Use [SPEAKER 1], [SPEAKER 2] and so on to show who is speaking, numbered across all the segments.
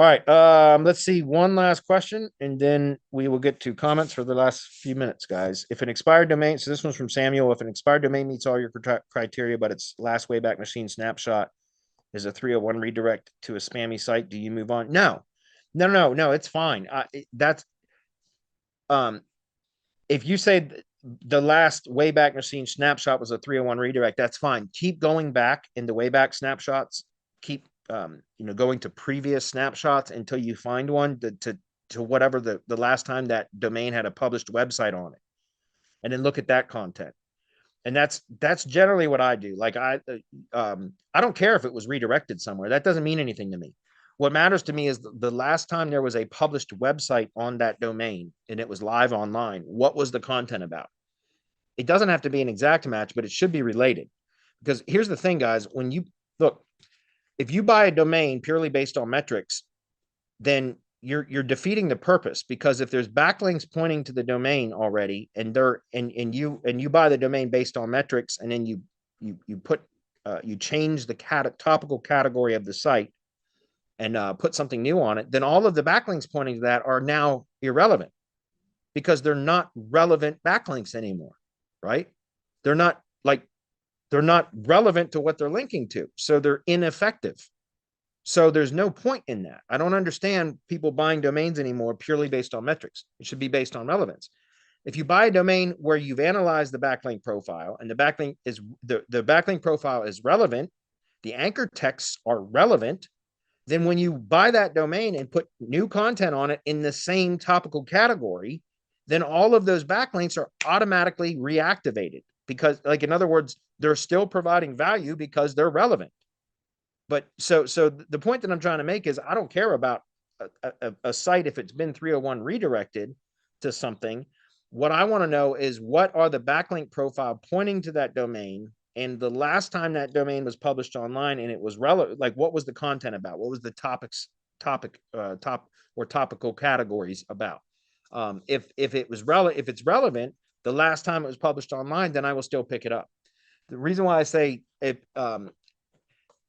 [SPEAKER 1] All right. Let's see one last question, and then we will get to comments for the last few minutes, guys. If an expired domain, so this one's from Samuel. If an expired domain meets all your criteria, but its last WayBack Machine snapshot is a 301 redirect to a spammy site, do you move on? No, no. It's fine. That's um, if you say the last WayBack Machine snapshot was a 301 redirect, that's fine. Keep going back in the WayBack snapshots. Keep going to previous snapshots until you find one to whatever the last time that domain had a published website on it, and then look at that content. And that's generally what I do. Like I don't care if it was redirected somewhere. That doesn't mean anything to me. What matters to me is the last time there was a published website on that domain and it was live online. What was the content about? It doesn't have to be an exact match, but it should be related. Because here's the thing, guys. When you look, if you buy a domain purely based on metrics, then you're defeating the purpose, because if there's backlinks pointing to the domain already, and you buy the domain based on metrics, and then you change the topical category of the site and put something new on it, then all of the backlinks pointing to that are now irrelevant, because they're not relevant backlinks anymore, right? They're not they're not relevant to what they're linking to, so they're ineffective. So there's no point in that. I don't understand people buying domains anymore purely based on metrics. It should be based on relevance. If you buy a domain where you've analyzed the backlink profile and the backlink profile is relevant, the anchor texts are relevant, then when you buy that domain and put new content on it in the same topical category, then all of those backlinks are automatically reactivated, because, like, in other words, they're still providing value because they're relevant. But so the point that I'm trying to make is I don't care about a site if it's been 301 redirected to something. What I want to know is, what are the backlink profile pointing to that domain, and the last time that domain was published online and it was relevant, like what was the content about? What was the top or topical categories about? If it's relevant, the last time it was published online, then I will still pick it up. The reason why I say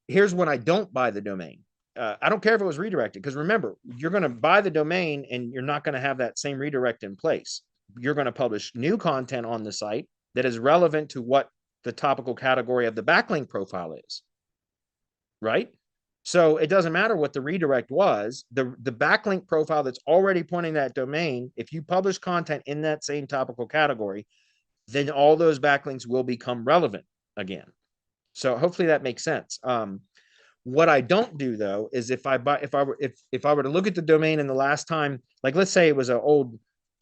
[SPEAKER 1] here's when I don't buy the domain. I don't care if it was redirected, because remember, you're going to buy the domain and you're not going to have that same redirect in place. You're going to publish new content on the site that is relevant to what the topical category of the backlink profile is, right? So it doesn't matter what the redirect was. The backlink profile that's already pointing that domain, if you publish content in that same topical category, then all those backlinks will become relevant again. So hopefully that makes sense. What I don't do, though, is if I were to look at the domain and the last time, like let's say it was an old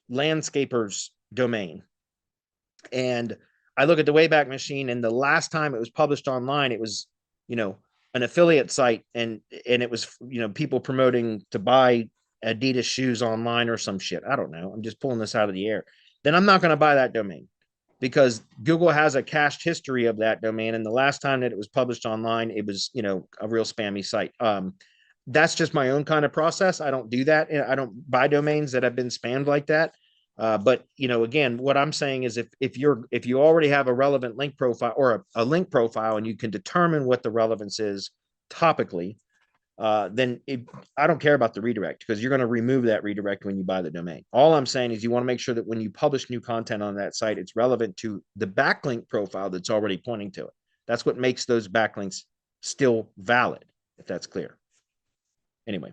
[SPEAKER 1] landscaper's domain, and I look at the WayBack Machine, and the last time it was published online, it was, an affiliate site, and it was, people promoting to buy Adidas shoes online or some shit. I don't know. I'm just pulling this out of the air. Then I'm not going to buy that domain, because Google has a cached history of that domain. And the last time that it was published online, it was, a real spammy site. That's just my own kind of process. I don't do that. I don't buy domains that have been spammed like that. But again, what I'm saying is, if you already have a relevant link profile, or a link profile, and you can determine what the relevance is topically, then I don't care about the redirect, because you're going to remove that redirect when you buy the domain. All I'm saying is you want to make sure that when you publish new content on that site, it's relevant to the backlink profile that's already pointing to it. That's what makes those backlinks still valid, if that's clear. Anyway.